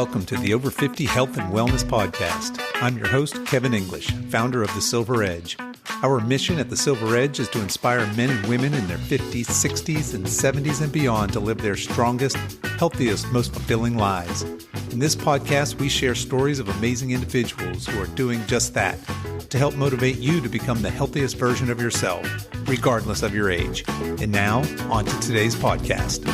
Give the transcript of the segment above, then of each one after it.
Welcome to the Over 50 Health and Wellness Podcast. I'm your host, Kevin English, founder of The Silver Edge. Our mission at The Silver Edge is to inspire men and women in their 50s, 60s, and 70s and beyond to live their strongest, healthiest, most fulfilling lives. In this podcast, we share stories of amazing individuals who are doing just that to help motivate you to become the healthiest version of yourself, regardless of your age. And now, on to today's podcast.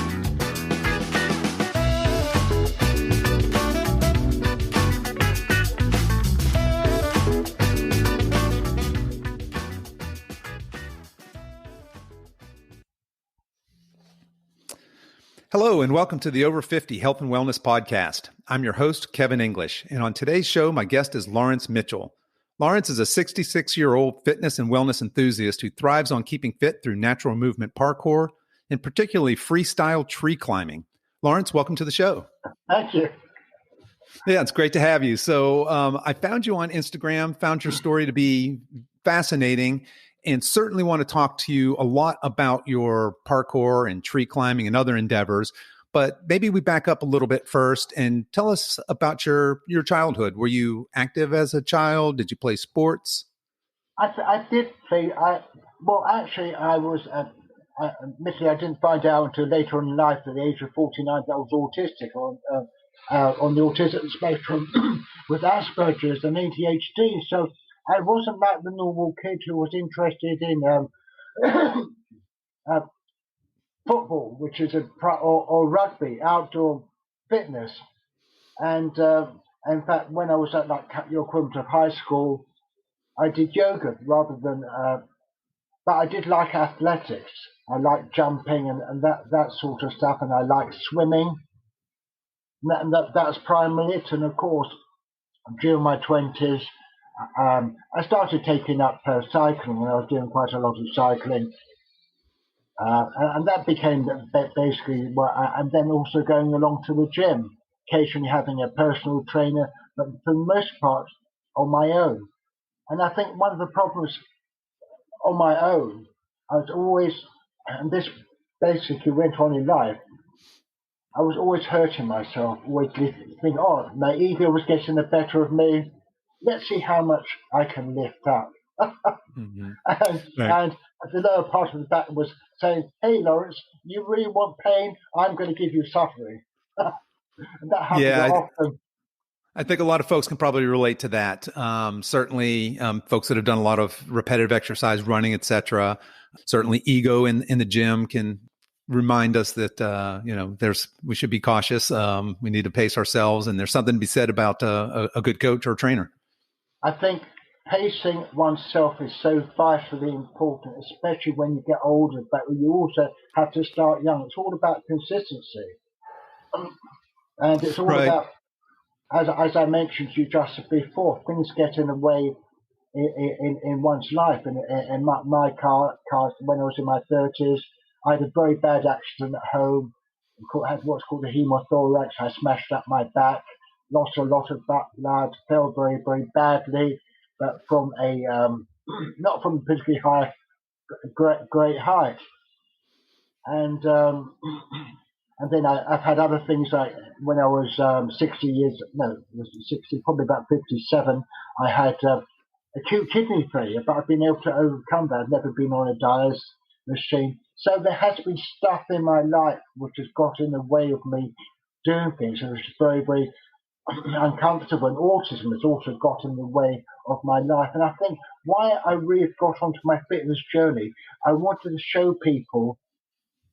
Hello, and welcome to the Over 50 Health and Wellness Podcast. I'm your host, Kevin English, and on today's show, my guest is Laurence Mitchell. Laurence is a 66-year-old fitness and wellness enthusiast who thrives on keeping fit through natural movement parkour, and particularly freestyle tree climbing. Laurence, welcome to the show. Thank you. Yeah, it's great to have you. So I found you on Instagram, found your story to be fascinating, and certainly want to talk to you a lot about your parkour and tree climbing and other endeavors. But maybe we back up a little bit first and tell us about your childhood. Were you active as a child? Did you play sports? I did play. I was. Admittedly, I didn't find out until later in life, at the age of 49, that I was autistic on the autism spectrum with Asbergers and ADHD. So I wasn't like the normal kid who was interested in football, which is or rugby, outdoor fitness. And in fact, when I was at your equivalent of high school, I did yoga rather than. But I did like athletics. I liked jumping and that sort of stuff, and I liked swimming. And that's primarily it. And of course, during my 20s. I started taking up cycling when I was doing quite a lot of cycling. And that became basically and then also going along to the gym, occasionally having a personal trainer, but for the most part on my own. And I think one of the problems on my own, I was always, and this basically went on in life, I was always hurting myself, always thinking, my ego was getting the better of me. Let's see how much I can lift up. Mm-hmm. And the lower part of the back was saying, hey, Laurence, you really want pain? I'm going to give you suffering. And that happens often. I think a lot of folks can probably relate to that. Certainly, folks that have done a lot of repetitive exercise, running, etc. Certainly, ego in the gym can remind us that we should be cautious. We need to pace ourselves, and there's something to be said about a good coach or trainer. I think pacing oneself is so vitally important, especially when you get older, but you also have to start young. It's all about consistency. And it's all about, as I mentioned to you just before, things get in the way in one's life. And in my car, when I was in my 30s, I had a very bad accident at home. I had what's called a hemothorax. I smashed up my back. Lost a lot of blood, fell very, very badly, but from not from a particularly high, great height. And then I've had other things like when I was 60, probably about 57, I had acute kidney failure, but I've been able to overcome that. I've never been on a dialysis machine. So there has been stuff in my life which has got in the way of me doing things, and it's very, very uncomfortable, and autism has also got in the way of my life. And I think why I really got onto my fitness journey, I wanted to show people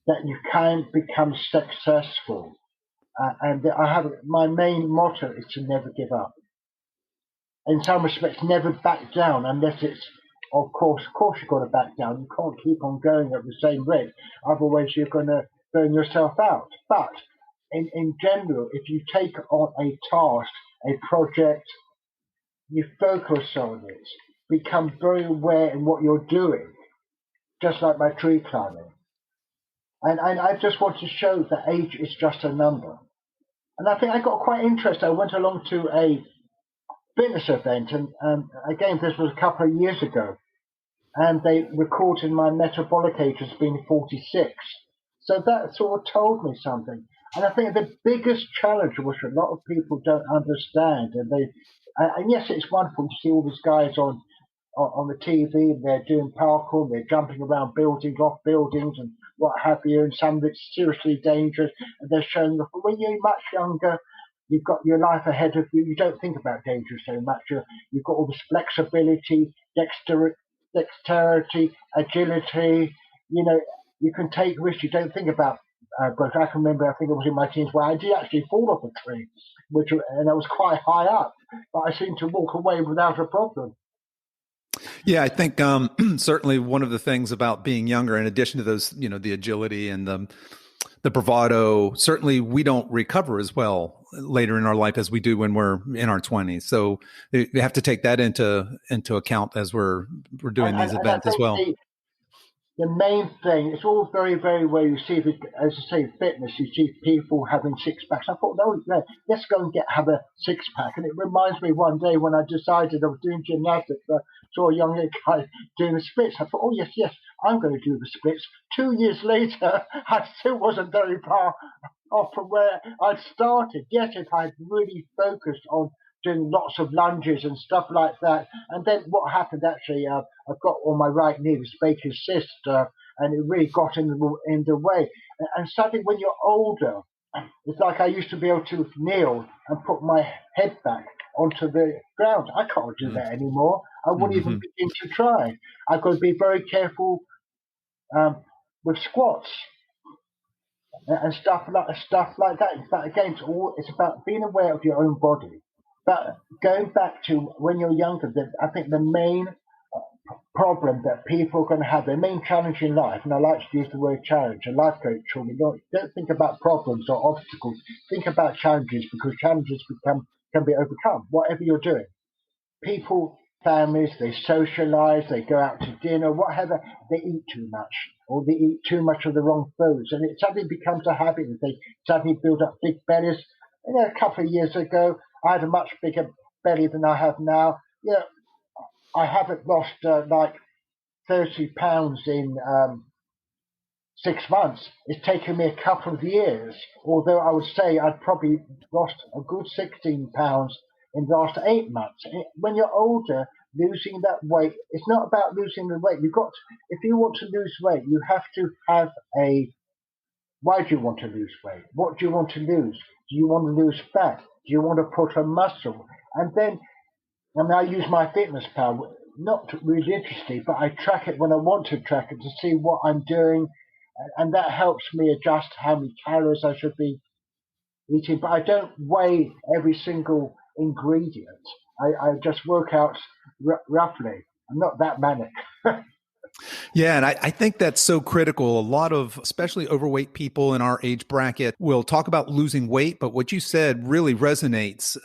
that you can become successful. And I have my main motto is to never give up. In some respects, never back down unless it's, of course you've got to back down. You can't keep on going at the same rate. Otherwise, you're going to burn yourself out. But in general, if you take on a task, a project, you focus on it, become very aware in what you're doing, just like my tree climbing. And I just want to show that age is just a number. And I think I got quite interested. I went along to a fitness event, and again, this was a couple of years ago, and they recorded my metabolic age as being 46. So that sort of told me something. And I think the biggest challenge, which a lot of people don't understand, and yes, it's wonderful to see all these guys on the TV, and they're doing parkour, they're jumping around buildings, off buildings, and what have you, and some of it's seriously dangerous, and they're showing off. But when you're much younger, you've got your life ahead of you. You don't think about danger so much. You've got all this flexibility, dexterity, agility. You can take risks. You don't think about growth. I can remember, I think it was in my teens where I did actually fall off a tree, and I was quite high up, but I seemed to walk away without a problem. Yeah, I think certainly one of the things about being younger, in addition to those, the agility and the bravado, certainly we don't recover as well later in our life as we do when we're in our 20s. So you have to take that into account as we're doing these events as well. The main thing, it's all very, very well. You see, as I say, fitness, you see people having six packs. I thought, no, let's go and have a six pack. And it reminds me one day when I decided I was doing gymnastics, I saw a young guy doing the splits. I thought, oh, yes, I'm going to do the splits. 2 years later, I still wasn't very far off from where I'd started. Yes, if I'd really focused on doing lots of lunges and stuff like that. And then what happened actually, I've got on my right knee this Baker's cyst, and it really got in the way. And suddenly when you're older, it's like I used to be able to kneel and put my head back onto the ground. I can't do that anymore. I wouldn't even begin to try. I've got to be very careful with squats and stuff like that. In fact, again, it's about being aware of your own body. But going back to when you're younger, I think the main problem that people are going to have, their main challenge in life, and I like to use the word challenge, a life coach told me, don't think about problems or obstacles, think about challenges, because challenges can be overcome, whatever you're doing. People, families, they socialize, they go out to dinner, whatever, they eat too much, or they eat too much of the wrong foods, and it suddenly becomes a habit, and they suddenly build up big bellies. A couple of years ago, I had a much bigger belly than I have now. I haven't lost like 30 pounds in 6 months. It's taken me a couple of years, although I would say I'd probably lost a good 16 pounds in the last 8 months. When you're older, losing that weight, it's not about losing the weight. If you want to lose weight, you have to have why do you want to lose weight? What do you want to lose? Do you want to lose fat? Do you want to put on muscle? And then, I use my fitness pal, not religiously, but I track it when I want to track it to see what I'm doing. And that helps me adjust how many calories I should be eating. But I don't weigh every single ingredient. I just work out roughly. I'm not that manic. Yeah, and I think that's so critical. A lot of, especially overweight people in our age bracket, will talk about losing weight, but what you said really resonates.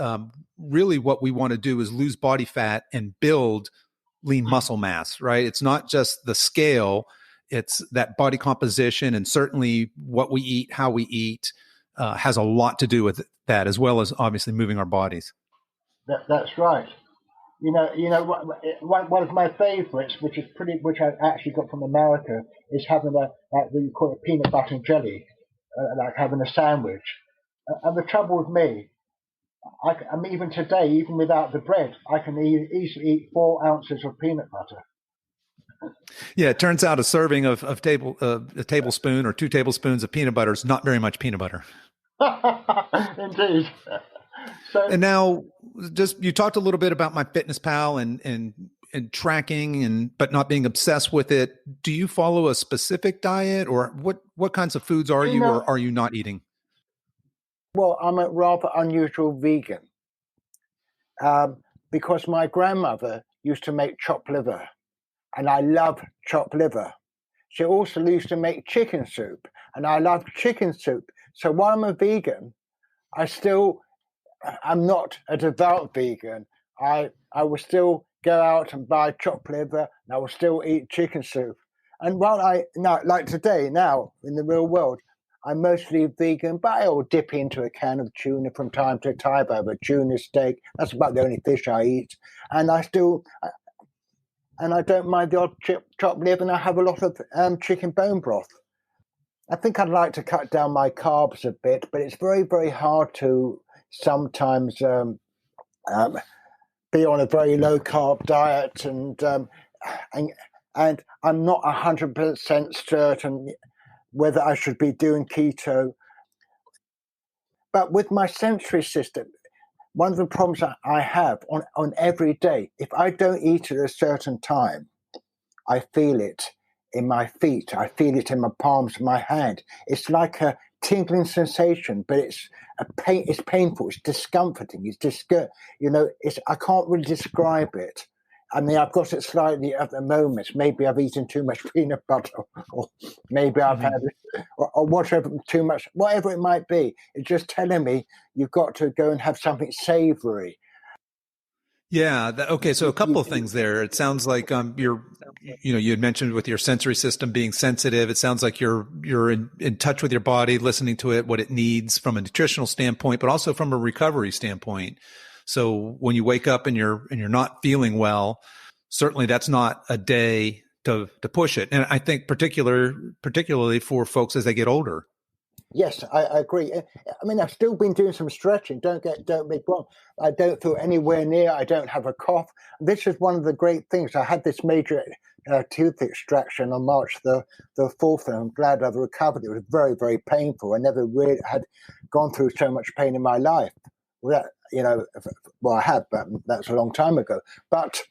Really what we want to do is lose body fat and build lean muscle mass, right? It's not just the scale, it's that body composition, and certainly what we eat, how we eat, has a lot to do with that, as well as obviously moving our bodies. That's right. One of my favorites, which I actually got from America, is having you call it peanut butter and jelly, like having a sandwich. And the trouble with me, I'm even today, even without the bread, I can easily eat 4 ounces of peanut butter. Yeah, it turns out a serving of a tablespoon or 2 tablespoons of peanut butter is not very much peanut butter. Indeed. And now, you talked a little bit about MyFitnessPal and tracking, but not being obsessed with it. Do you follow a specific diet, or what kinds of foods are you or are you not eating? Well, I'm a rather unusual vegan because my grandmother used to make chopped liver, and I love chopped liver. She also used to make chicken soup, and I love chicken soup. So while I'm a vegan, I'm not a devout vegan. I will still go out and buy chopped liver, and I will still eat chicken soup. And while like today, now in the real world, I'm mostly vegan, but I'll dip into a can of tuna from time to time. I have a tuna steak. That's about the only fish I eat. And I don't mind the odd chopped liver, and I have a lot of chicken bone broth. I think I'd like to cut down my carbs a bit, but it's very, very hard to sometimes be on a very low carb diet, and I'm not 100% certain whether I should be doing keto. But with my sensory system, one of the problems I have on every day, if I don't eat at a certain time, I feel it in my feet. I feel it in my palms of my hand. It's like a tingling sensation, but it's painful. It's discomforting. I can't really describe it. I mean, I've got it slightly at the moment. Maybe I've eaten too much peanut butter, or maybe I've had, or whatever, too much, whatever it might be. It's just telling me you've got to go and have something savory. Yeah. Okay. So a couple of things there. It sounds like you had mentioned with your sensory system being sensitive. It sounds like you're in touch with your body, listening to it, what it needs from a nutritional standpoint, but also from a recovery standpoint. So when you wake up and you're not feeling well, certainly that's not a day to push it. And I think particularly for folks as they get older. Yes, I agree. I mean, I've still been doing some stretching. Don't be wrong. I don't feel anywhere near. I don't have a cough. This is one of the great things. I had this major tooth extraction on March the 4th, and I'm glad I've recovered. It was very, very painful. I never really had gone through so much pain in my life. Well, I have, but that's a long time ago. But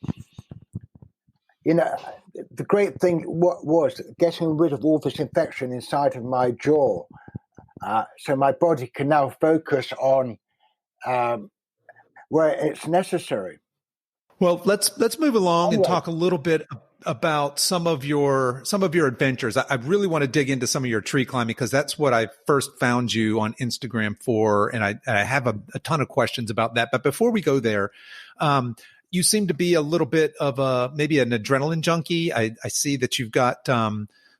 the great thing was getting rid of all this infection inside of my jaw. So my body can now focus on where it's necessary. Well, let's move along and talk a little bit about some of your adventures. I really want to dig into some of your tree climbing because that's what I first found you on Instagram for, and I have a ton of questions about that. But before we go there, you seem to be a little bit of maybe an adrenaline junkie. I see that you've got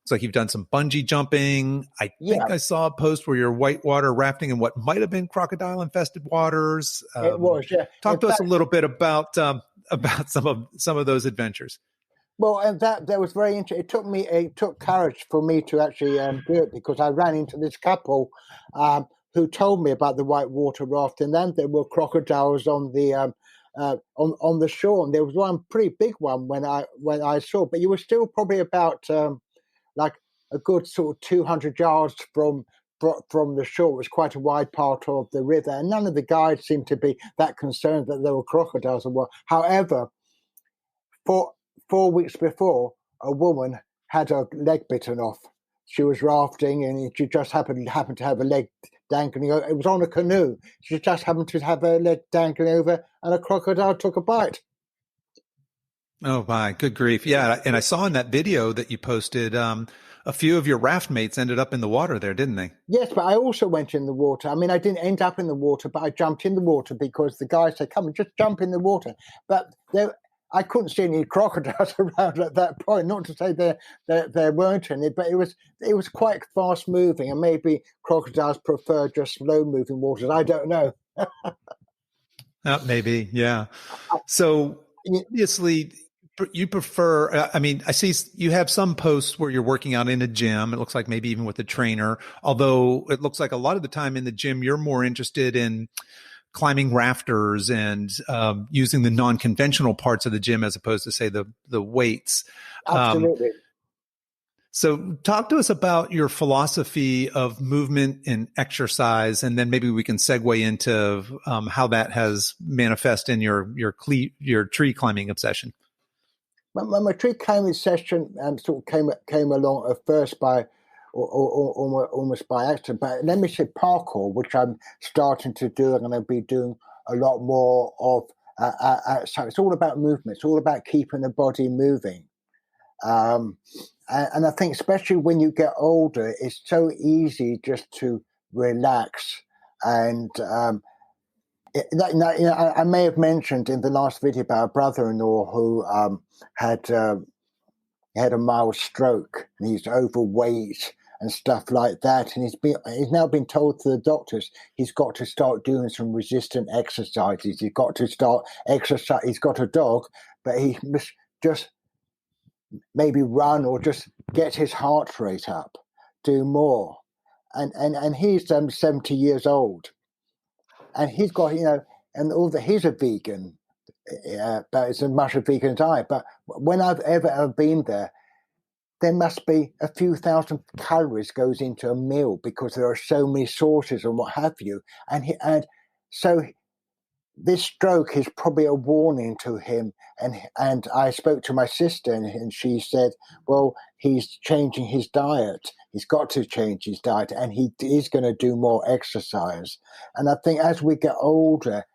it's like you've done some bungee jumping. I think I saw a post where you're whitewater rafting in what might have been crocodile infested waters. It was, yeah. Talk to us a little bit about some of those adventures. Well, and that was very interesting. It took courage for me to actually do it, because I ran into this couple who told me about the whitewater rafting. Then there were crocodiles on the on the shore, and there was one pretty big one when I saw. But you were still probably about like a good sort of 200 yards from the shore. It was quite a wide part of the river, and none of the guides seemed to be that concerned that there were crocodiles or what. However, for 4 weeks before, a woman had her leg bitten off. She was rafting, and she just happened to have a leg dangling. It was on a canoe. She just happened to have her leg dangling over, and a crocodile took a bite. Oh my, good grief! Yeah, and I saw in that video that you posted, a few of your raft mates ended up in the water there, didn't they? Yes, but I also went in the water. I mean, I didn't end up in the water, but I jumped in the water because the guy said, "Come and just jump in the water." But I couldn't see any crocodiles around at that point. Not to say there weren't any, but it was quite fast moving, and maybe crocodiles prefer just slow moving waters. I don't know. Maybe, yeah. So obviously, you prefer. I mean, I see you have some posts where you're working out in a gym. It looks like maybe even with a trainer. Although it looks like a lot of the time in the gym, you're more interested in climbing rafters and using the non-conventional parts of the gym as opposed to, say, the weights. Absolutely. So talk to us about your philosophy of movement and exercise, and then maybe we can segue into how that has manifest in your tree climbing obsession. My tree climbing session sort of came along at first by almost by accident. But let me say parkour, which I'm starting to do, and I'm going to be doing a lot more of. So it's all about movement. It's all about keeping the body moving. And I think especially when you get older, it's so easy just to relax. And I may have mentioned in the last video about a brother-in-law who had a mild stroke, and he's overweight and stuff like that. And he's now been told to the doctors he's got to start doing some resistant exercises. He's got to start exercise. He's got a dog, but he must just maybe run or just get his heart rate up do more. And he's 70 years old, and he's got, and all that, he's a vegan, but it's as much a vegan as I. But when I've ever been there must be a few thousand calories goes into a meal because there are so many sauces and what have you. And so this stroke is probably a warning to him. And I spoke to my sister, and she said, well, he's changing his diet. He's got to change his diet, and he is going to do more exercise. And I think as we get older,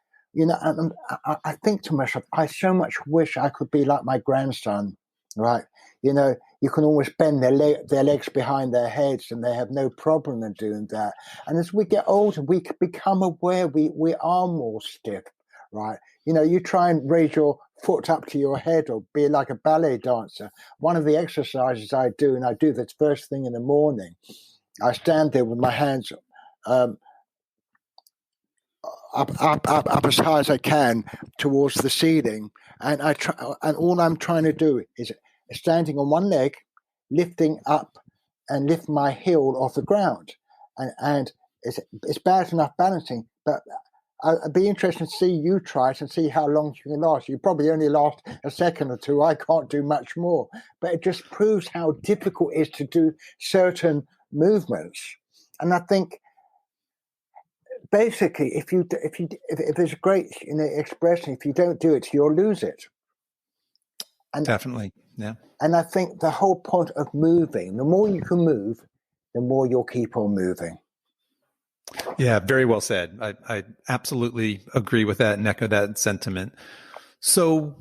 I think to myself, I so much wish I could be like my grandson, right? You can almost bend their legs behind their heads, and they have no problem in doing that. And as we get older, we become aware we are more stiff, right? You try and raise your foot up to your head or be like a ballet dancer. One of the exercises I do, and I do this first thing in the morning, I stand there with my hands up as high as I can towards the ceiling, and and all I'm trying to do is standing on one leg, lifting up and lift my heel off the ground, and it's bad enough balancing, but I'd be interested to see you try it and see how long you can last. You probably only last a second or two. I can't do much more, but it just proves how difficult it is to do certain movements. And I think basically, if there's a great expression, if you don't do it, you'll lose it. And definitely, yeah. And I think the whole point of moving, the more you can move, the more you'll keep on moving. Yeah, very well said. I absolutely agree with that and echo that sentiment. So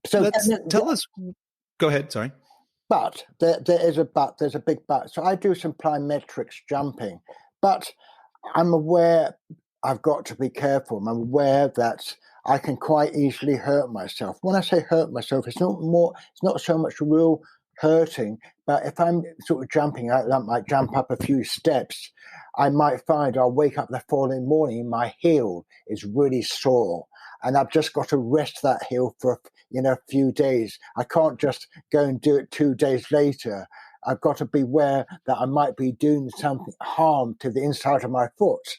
tell us. Go ahead. Sorry. But there is a but. There's a big but. So I do some plyometrics jumping, but I'm aware I've got to be careful. I'm aware that I can quite easily hurt myself. When I say hurt myself, it's not so much real hurting, but if I'm sort of jumping, I might jump up a few steps, I might find I'll wake up the following morning, my heel is really sore, and I've just got to rest that heel for a few days. I can't just go and do it 2 days later. I've got to be aware that I might be doing something harm to the inside of my foot.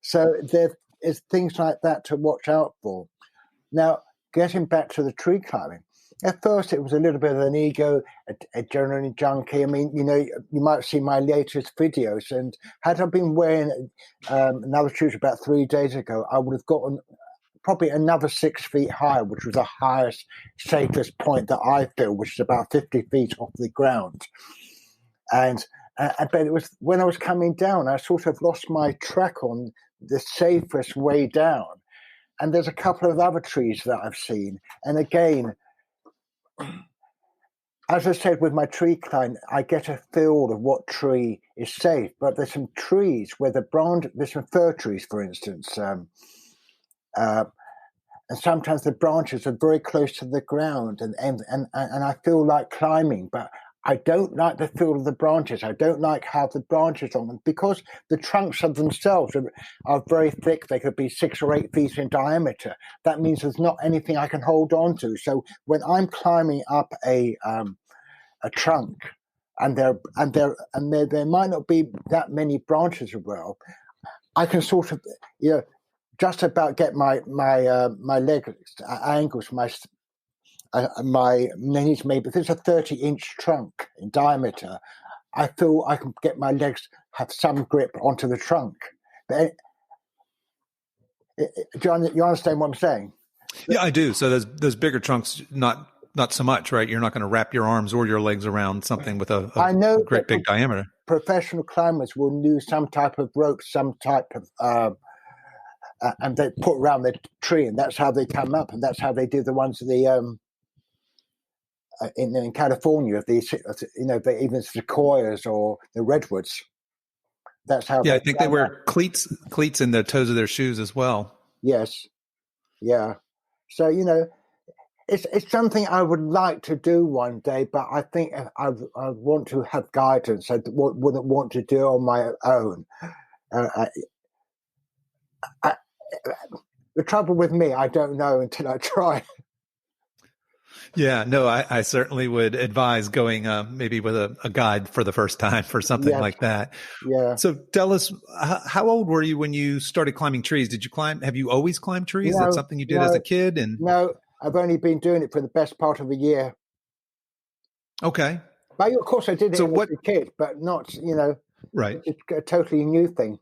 So there is things like that to watch out for. Now, getting back to the tree climbing, at first it was a little bit of an ego, a adrenaline junkie. I mean, you might see my latest videos, and had I been wearing another shoes about 3 days ago, I would have gotten probably another 6 feet higher, which was the highest, safest point that I feel, which is about 50 feet off the ground. But it was when I was coming down, I sort of lost my track on the safest way down. And there's a couple of other trees that I've seen. And again, as I said, with my tree climb, I get a feel of what tree is safe. But there's some trees where there's some fir trees, for instance, and sometimes the branches are very close to the ground, and I feel like climbing, but I don't like the feel of the branches. I don't like how the branches on them, because the trunks of themselves are very thick. They could be 6 or 8 feet in diameter. That means there's not anything I can hold on to. So when I'm climbing up a trunk, and there might not be that many branches as well, I can sort of just about get my leg angles, my knees maybe. If it's a 30-inch trunk in diameter, I feel I can get my legs have some grip onto the trunk. But do you understand what I'm saying? Yeah, I do. So those bigger trunks, not so much, right? You're not going to wrap your arms or your legs around something with a great big diameter. Professional climbers will use some type of rope, some type of and they put around the tree, and that's how they come up, and that's how they do the ones in California, of these, even sequoias or the redwoods. That's how. Yeah, I think they wear cleats in the toes of their shoes as well. Yes, yeah. So it's something I would like to do one day, but I think I want to have guidance. I wouldn't want to do it on my own. The trouble with me, I don't know until I try. Yeah, no, I certainly would advise going maybe with a guide for the first time for something Yes, like that. yeah. So tell us, how old were you when you started climbing trees? Did you climb? Have you always climbed trees? That's No, something you did as a no, kid? And no. I've only been doing it for the best part of a year. okay, But of course, I did it so as what? a kid, but not, Right. it's a totally new thing.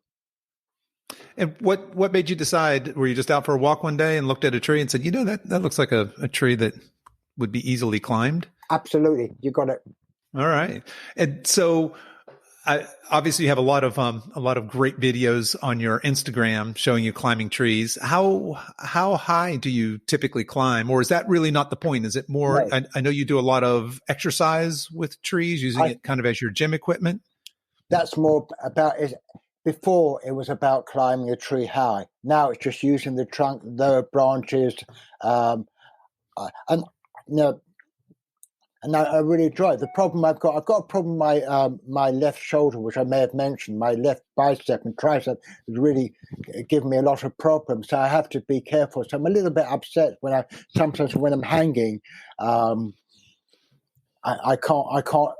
And what made you decide? Were you just out for a walk one day and looked at a tree and said, that looks like a tree that would be easily climbed? Absolutely, you got it. All right. And so obviously you have a lot of great videos on your Instagram showing you climbing trees. How high do you typically climb, or is that really not the point? Is it more? No, I know you do a lot of exercise with trees, using I, it kind of as your gym equipment. that's more about it. Before it was about climbing a tree high. Now it's just using the trunk, lower branches, um, and you know, and I really enjoy it. The problem I've got a problem with my left shoulder, which I may have mentioned. My left bicep and tricep is really giving me a lot of problems. So I have to be careful. So I'm a little bit upset sometimes when I'm hanging. I can't.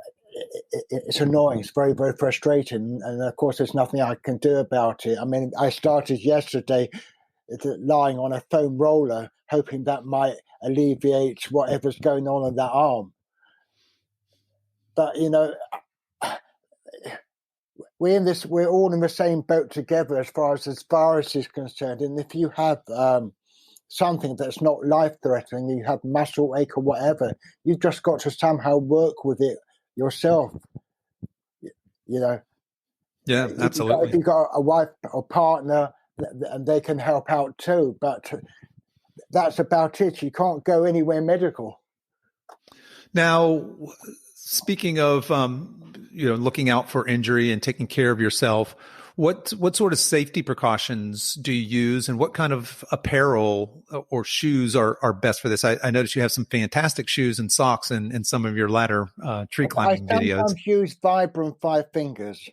It's annoying. It's very, very frustrating. And of course, there's nothing I can do about it. I mean, I started yesterday lying on a foam roller, hoping that might alleviate whatever's going on in that arm. But we're all in the same boat together as far as this virus is concerned. And if you have something that's not life-threatening, you have muscle ache or whatever, you've just got to somehow work with it yourself. Yeah, If absolutely. you've got a wife or partner, and they can help out too. But that's about it. You can't go anywhere medical. Now, speaking of looking out for injury and taking care of yourself, what sort of safety precautions do you use, and what kind of apparel or shoes are best for this? I noticed you have some fantastic shoes and socks in some of your latter tree climbing I videos. sometimes use Vibram 5 Fingers.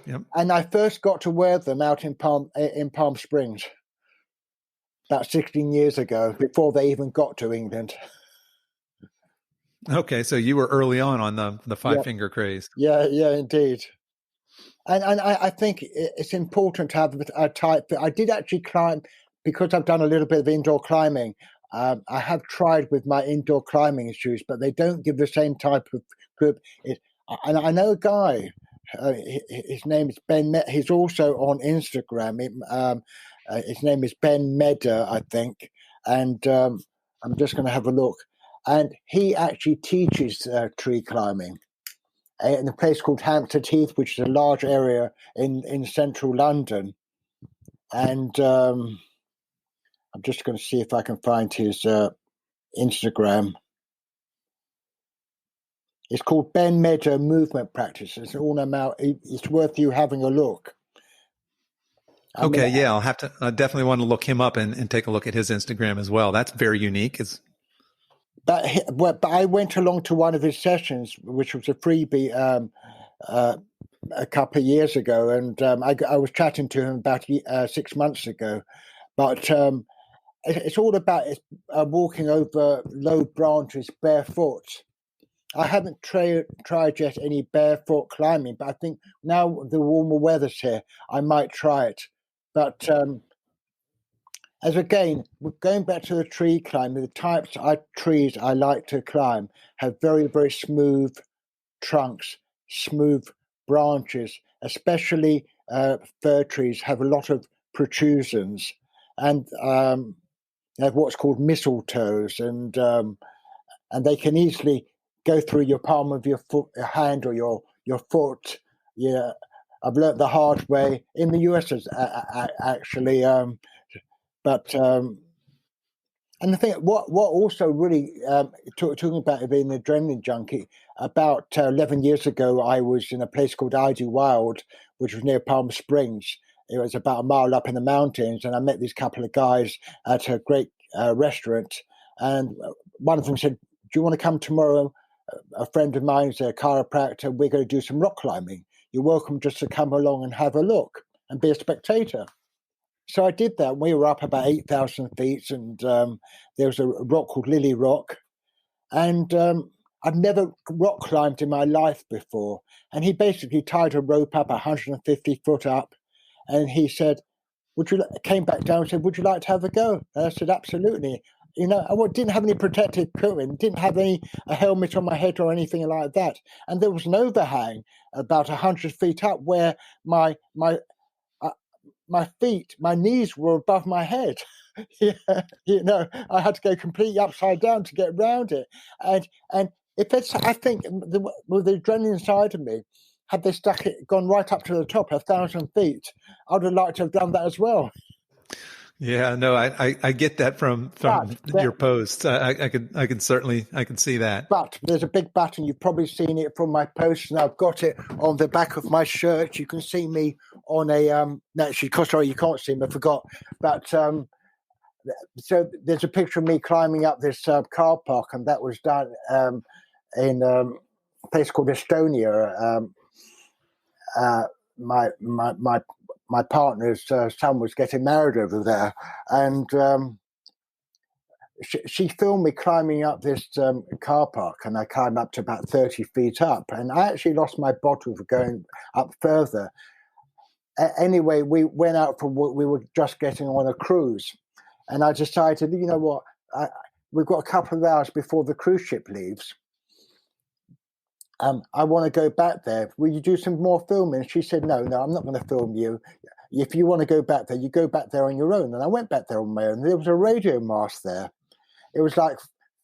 Yep. And I first got to wear them out in Palm Springs about 16 years ago, before they even got to England. Okay, so you were early on the five Yeah. finger craze. Yeah, indeed. And I think it's important to have a type. I did actually climb, because I've done a little bit of indoor climbing. I have tried with my indoor climbing shoes, but they don't give the same type of grip. And I know a guy. His name is Ben. He's also on Instagram. His name is Ben Medder, I think. And I'm just going to have a look. And he actually teaches tree climbing in a place called Hampstead Heath, which is a large area in central London. And I'm just going to see if I can find his Instagram. It's called Ben Medder Movement Practice. It's worth you having a look. I definitely want to look him up and take a look at his Instagram as well. That's very unique. But I went along to one of his sessions, which was a freebie a couple of years ago, and I was chatting to him about 6 months ago. But it's all about walking over low branches barefoot. I haven't tried yet any barefoot climbing, but I think now the warmer weather's here, I might try it. But as again, going back to the tree climbing, the types of trees I like to climb have very, very smooth trunks, smooth branches, especially fir trees have a lot of protrusions, and they have what's called mistletoes, and they can easily go through your palm of your hand or your foot. Yeah, I've learnt the hard way in the US actually. But and the thing, what also really talking about being an adrenaline junkie. About 11 years ago, I was in a place called Wild, which was near Palm Springs. It was about a mile up in the mountains, and I met these couple of guys at a great restaurant. And one of them said, "Do you want to come tomorrow? A friend of mine is a chiropractor. We're going to do some rock climbing. You're welcome just to come along and have a look and be a spectator." So I did that. We were up about 8,000 feet, and there was a rock called Lily Rock, And I'd never rock climbed in my life before. And he basically tied a rope up 150 foot up, and he said, came back down and said, would you like to have a go? And I said, absolutely. You know, I didn't have any protective equipment, didn't have a helmet on my head or anything like that. And there was an overhang about 100 feet up where my feet, my knees were above my head. Yeah, you know, I had to go completely upside down to get around it. And if it's, I think with the adrenaline inside of me, had they gone right up to the top, 1,000 feet, I would have liked to have done that as well. Yeah, no, I get that from your posts. I can see that. But there's a big button. You've probably seen it from my posts, and I've got it on the back of my shirt. You can see me on a no, actually, sorry, you can't see me. I forgot. But so there's a picture of me climbing up this car park, and that was done in a place called Estonia. My partner's son was getting married over there, and she filmed me climbing up this car park, and I climbed up to about 30 feet up, and I actually lost my bottle for going up further. Anyway, we went out we were just getting on a cruise, and I decided, you know what, we've got a couple of hours before the cruise ship leaves. I want to go back there. Will you do some more filming? She said, no, I'm not going to film you. If you want to go back there, you go back there on your own. And I went back there on my own. There was a radio mast there. It was like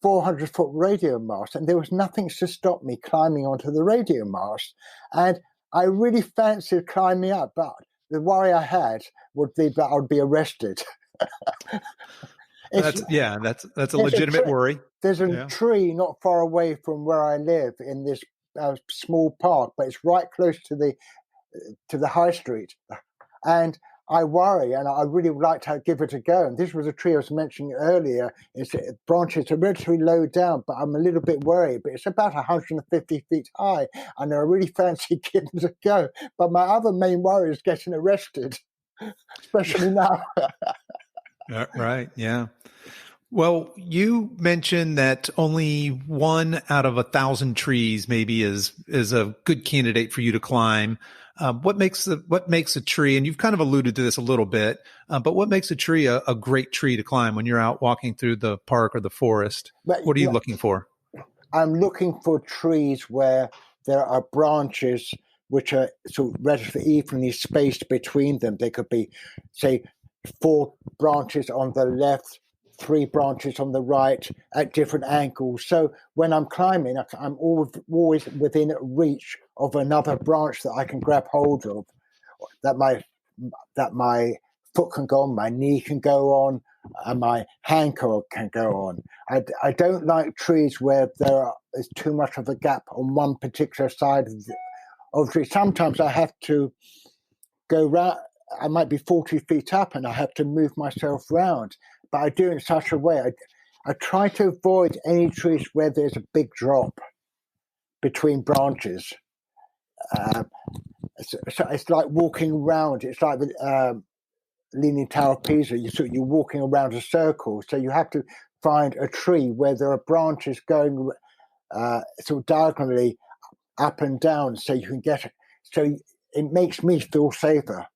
400-foot radio mast, and there was nothing to stop me climbing onto the radio mast. And I really fancied climbing up, but the worry I had would be that I would be arrested. That's a legitimate worry. There's a tree not far away from where I live in this small park, but it's right close to the high street, and I worry, and I really would like to give it a go. And this was a tree I was mentioning earlier. Its branches are relatively low down, but I'm a little bit worried. But it's about 150 feet high, and I really fancy giving it a go. But my other main worry is getting arrested, especially now. Right, yeah. Well, you mentioned that only 1 out of 1,000 trees maybe is a good candidate for you to climb. What makes a tree, and you've kind of alluded to this a little bit, but what makes a tree a great tree to climb when you're out walking through the park or the forest? What are you looking for? I'm looking for trees where there are branches which are sort of relatively evenly spaced between them. They could be, say, 4 branches on the left, 3 branches on the right at different angles. So when I'm climbing, I'm always within reach of another branch that I can grab hold of, that my foot can go on, my knee can go on, and my hand can go on. I don't like trees where there's too much of a gap on one particular side of the tree. Sometimes I have to go round. I might be 40 feet up and I have to move myself round, but I do it in such a way. I try to avoid any trees where there's a big drop between branches. It's like walking around. It's like the Leaning Tower of Pisa. You're walking around a circle, so you have to find a tree where there are branches going sort of diagonally up and down, so you can get it. So it makes me feel safer.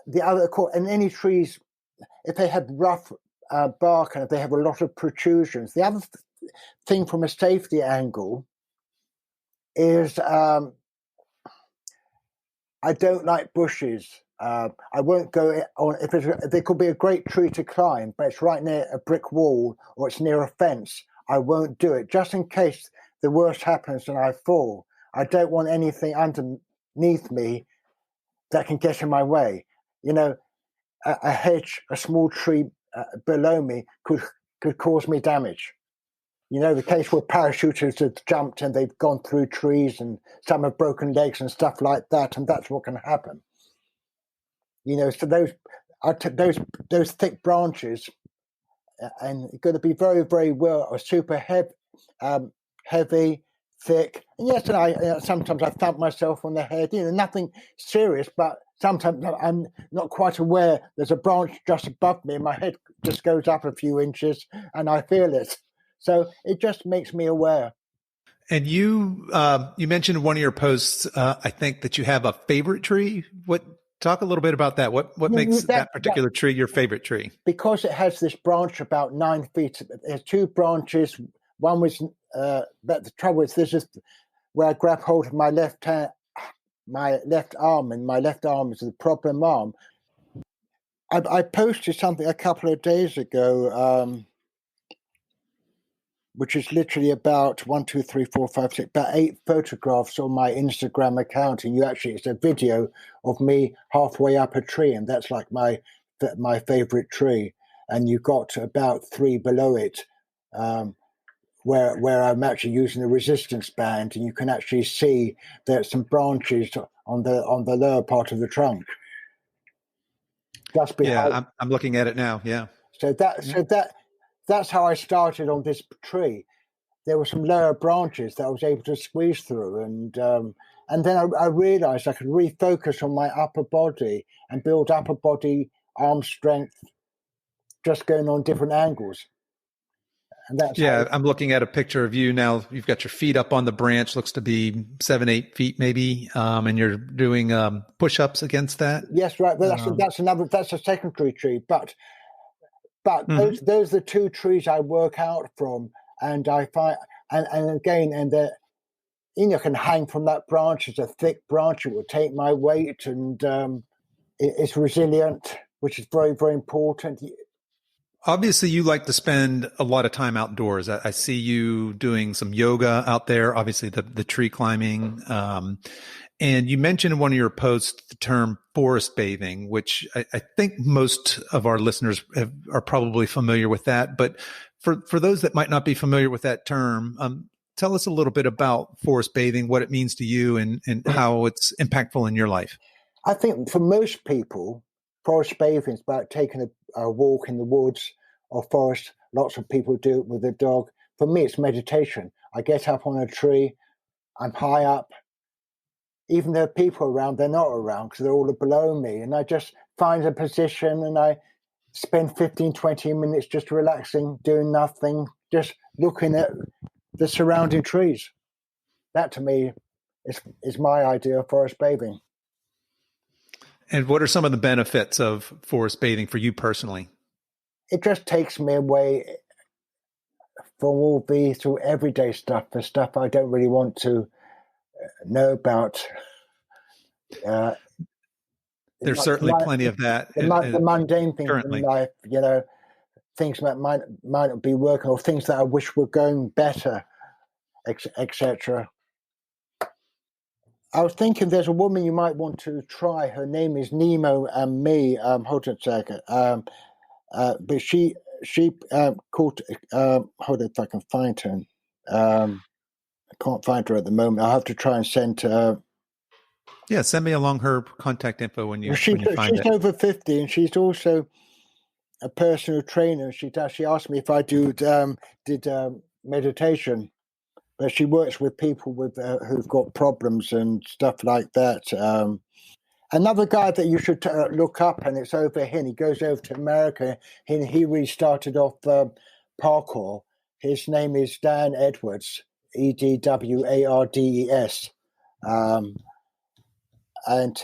The other, and any trees, if they have rough bark and if they have a lot of protrusions, the other thing from a safety angle is I don't like bushes. I won't go on if there could be a great tree to climb, but it's right near a brick wall or it's near a fence. I won't do it, just in case the worst happens and I fall. I don't want anything underneath me that can get in my way. You know, a hedge, a small tree below me could cause me damage. You know, the case where parachuters have jumped and they've gone through trees and some have broken legs and stuff like that, and that's what can happen. You know, so those thick branches, and it's going to be very, very well or super heavy, thick. And yes, and sometimes I thump myself on the head. You know, nothing serious, but sometimes I'm not quite aware there's a branch just above me and my head just goes up a few inches and I feel it. So it just makes me aware. And you mentioned in one of your posts, I think that you have a favorite tree. Talk a little bit about that. What makes that particular tree your favorite tree? Because it has this branch about 9 feet. There's two branches. One was, but the trouble is, this is where I grab hold of my left hand, my left arm, and my left arm is the problem arm. I posted something a couple of days ago, which is literally about 1, 2, 3, 4, 5, 6, about 8 photographs on my Instagram account, and it's a video of me halfway up a tree, and that's like my favorite tree. And you've got about 3 below it, where I'm actually using the resistance band, and you can actually see there's some branches on the lower part of the trunk. Just behind. Yeah, I'm looking at it now. Yeah. So that's how I started on this tree. There were some lower branches that I was able to squeeze through, and then I realized I could refocus on my upper body and build upper body arm strength, just going on different angles. And that's I'm looking at a picture of you now. You've got your feet up on the branch, looks to be 7, 8 feet maybe, and you're doing push-ups against that. Yes, right. Well, that's a secondary tree, but those are the 2 trees I work out from, and I find and again, and you can hang from that branch. It's a thick branch; it will take my weight, and it's resilient, which is very, very important. Obviously, you like to spend a lot of time outdoors. I see you doing some yoga out there, obviously the tree climbing. And you mentioned in one of your posts the term forest bathing, which I think most of our listeners are probably familiar with that. But for those that might not be familiar with that term, tell us a little bit about forest bathing, what it means to you, and how it's impactful in your life. I think for most people, forest bathing is about taking a walk in the woods or forest. Lots of people do it with a dog. For me, it's meditation. I get up on a tree. I'm high up. Even though people are around, they're not around because they're all below me. And I just find a position and I spend 15, 20 minutes just relaxing, doing nothing, just looking at the surrounding trees. That to me is my idea of forest bathing. And what are some of the benefits of forest bathing for you personally? It just takes me away from all the sort of everyday stuff, the stuff I don't really want to know about. There's certainly plenty of that. The mundane things currently in life, things that might not be working, or things that I wish were going better, etc. I was thinking there's a woman you might want to try. Her name is Nemo and Me. Hold on a second. But she called. Hold on if I can find her. I can't find her at the moment. I'll have to try and send her. Yeah, send me along her contact info when you find it. She's over 50, and she's also a personal trainer. She asked me if I did meditation. But she works with people who've got problems and stuff like that. Another guy that you should look up, and it's over here, and he goes over to America. He really started off parkour. His name is Dan Edwards, Edwardes. And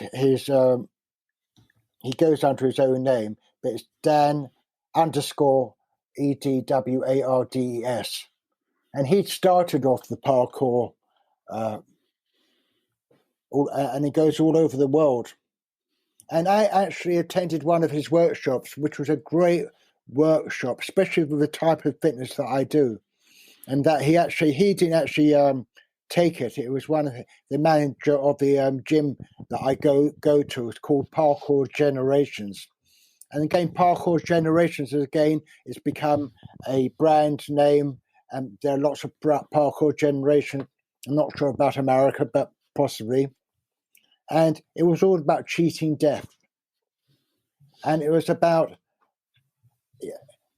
he goes under his own name, but it's Dan _Edwardes. And he started off the parkour, and he goes all over the world. And I actually attended one of his workshops, which was a great workshop, especially with the type of fitness that I do. And that he didn't actually take it. It was one of the manager of the gym that I go to. It's called Parkour Generations. And again, Parkour Generations it's become a brand name. And there are lots of parkour generation. I'm not sure about America, but possibly. And it was all about cheating death. And it was about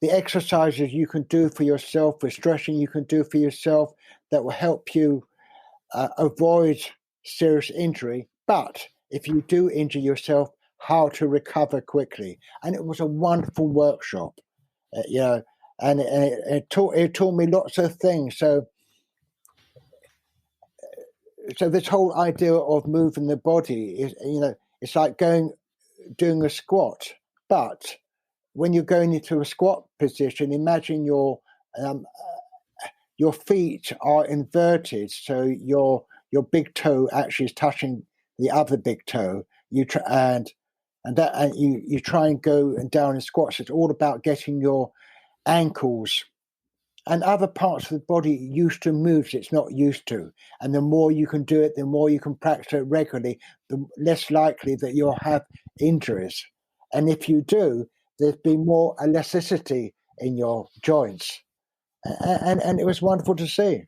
the exercises you can do for yourself, the stretching you can do for yourself that will help you avoid serious injury. But if you do injure yourself, how to recover quickly. And it was a wonderful workshop. and it taught me lots of things. So this whole idea of moving the body is, it's like doing a squat, but when you're going into a squat position, imagine your feet are inverted, so your big toe actually is touching the other big toe. You try and go down in squats. It's all about getting your ankles and other parts of the body used to moves it's not used to. And the more you can do it, the more you can practice it regularly, the less likely that you'll have injuries. And if you do, there's been more elasticity in your joints. And it was wonderful to see.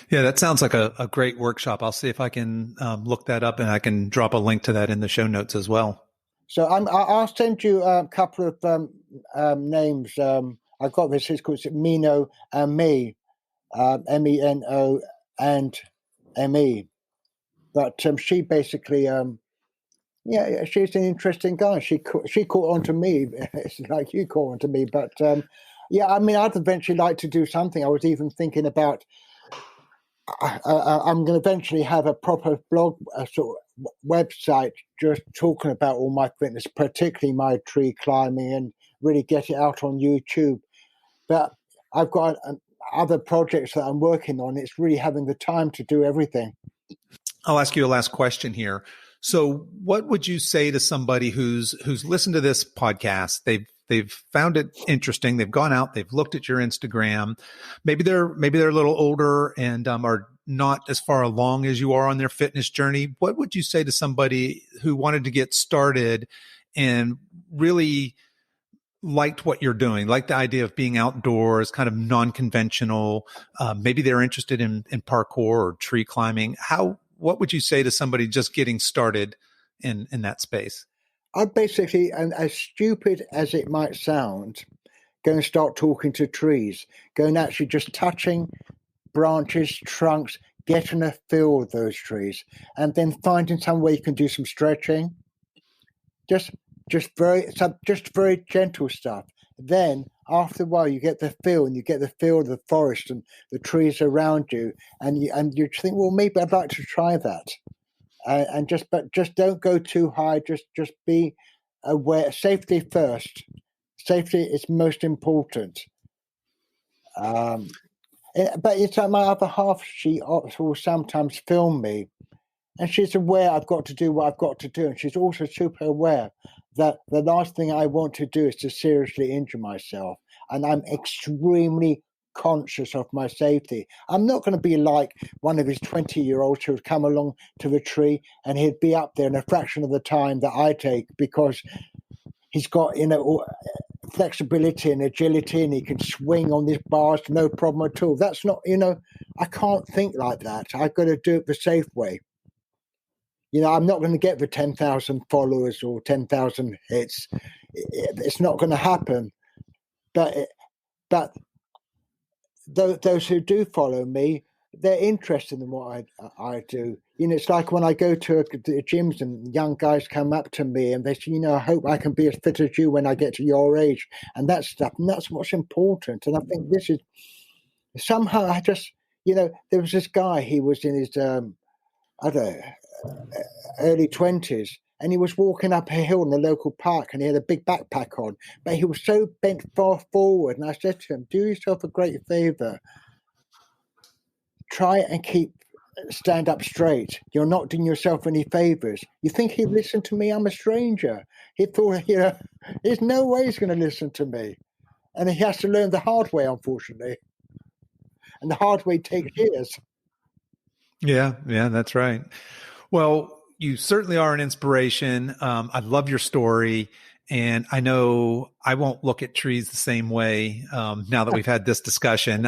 Yeah, that sounds like a great workshop. I'll see if I can look that up, and I can drop a link to that in the show notes as well. So I'll send you a couple of names. I've got this. It's called Meno and Me, Meno and Me. But she basically, she's an interesting guy. She caught on to me. It's like you caught on to me. But I'd eventually like to do something. I was even thinking about. I'm going to eventually have a proper blog, sort of website, just talking about all my fitness, particularly my tree climbing, and really get it out on YouTube. But I've got other projects that I'm working on. It's really having the time to do everything. I'll ask you a last question here. So what would you say to somebody who's listened to this podcast? They've found it interesting. They've gone out, they've looked at your Instagram. Maybe they're a little older and are not as far along as you are on their fitness journey. What would you say to somebody who wanted to get started and really liked what you're doing, like the idea of being outdoors, kind of non-conventional? Maybe they're interested in parkour or tree climbing. What would you say to somebody just getting started in that space? I'd basically, and as stupid as it might sound, go and start talking to trees, go and actually just touching branches, trunks, getting a feel of those trees, and then finding some way you can do some stretching. Just very gentle stuff. Then after a while, you get the feel, and you get the feel of the forest and the trees around you, and you think, well, maybe I'd like to try that. But just don't go too high. Just be aware. Safety first. Safety is most important. But it's like my other half. She will sometimes film me, and she's aware I've got to do what I've got to do, and she's also super aware that the last thing I want to do is to seriously injure myself, and I'm extremely conscious of my safety. I'm not going to be like one of his 20-year-olds who would come along to the tree and he'd be up there in a fraction of the time that I take because he's got, flexibility and agility and he can swing on these bars, no problem at all. That's not, I can't think like that. I've got to do it the safe way. I'm not going to get the 10,000 followers or 10,000 hits. It's not going to happen. But those who do follow me, they're interested in what I do. It's like when I go to the gyms and young guys come up to me and they say, I hope I can be as fit as you when I get to your age, and that stuff. And that's what's important. And I think this is somehow there was this guy, he was in his, early 20s, and he was walking up a hill in the local park and he had a big backpack on, but he was so bent far forward. And I said to him, do yourself a great favor. Try and stand up straight. You're not doing yourself any favors. You think he'd listen to me? I'm a stranger. He thought, there's no way he's going to listen to me. And he has to learn the hard way, unfortunately. And the hard way takes years. Yeah, that's right. Well, you certainly are an inspiration. I love your story. And I know I won't look at trees the same way now that we've had this discussion.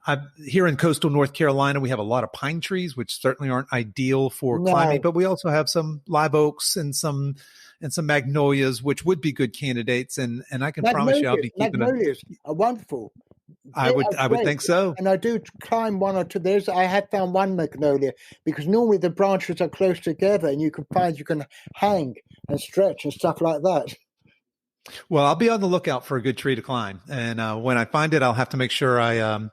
I'm here in coastal North Carolina. We have a lot of pine trees, which certainly aren't ideal for climbing, but we also have some live oaks and some magnolias, which would be good candidates. And I can promise you, I'll be keeping magnolias are wonderful. I would think so. And I do climb one or two. I have found one magnolia because normally the branches are close together and you can hang and stretch and stuff like that. Well, I'll be on the lookout for a good tree to climb. And when I find it, I'll have to make sure I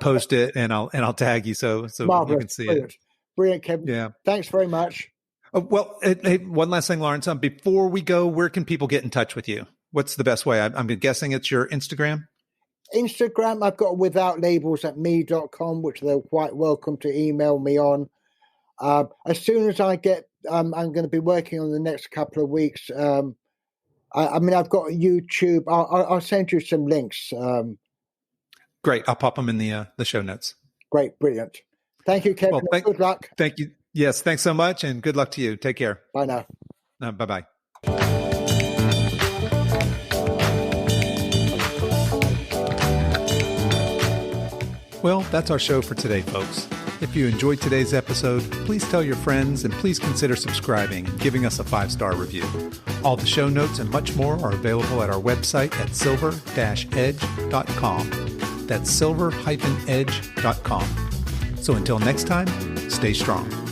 post it and I'll tag you so Marvelous. You can see Brilliant. it. Brilliant, Kevin. Yeah. Thanks very much. Well, hey, one last thing, Laurence. Before we go, where can people get in touch with you? What's the best way? I'm guessing it's your Instagram. Instagram, I've got withoutlabels@me.com, which they're quite welcome to email me on. As soon as I get, I'm going to be working on the next couple of weeks. I mean, I've got YouTube. I'll send you some links. Great. I'll pop them in the show notes. Great. Brilliant. Thank you, Kevin. Well, Good luck. Thank you. Yes. Thanks so much. And good luck to you. Take care. Bye now. Bye-bye. Well, that's our show for today, folks. If you enjoyed today's episode, please tell your friends and please consider subscribing and giving us a 5-star review. All the show notes and much more are available at our website at silver-edge.com. That's silver-edge.com. So until next time, stay strong.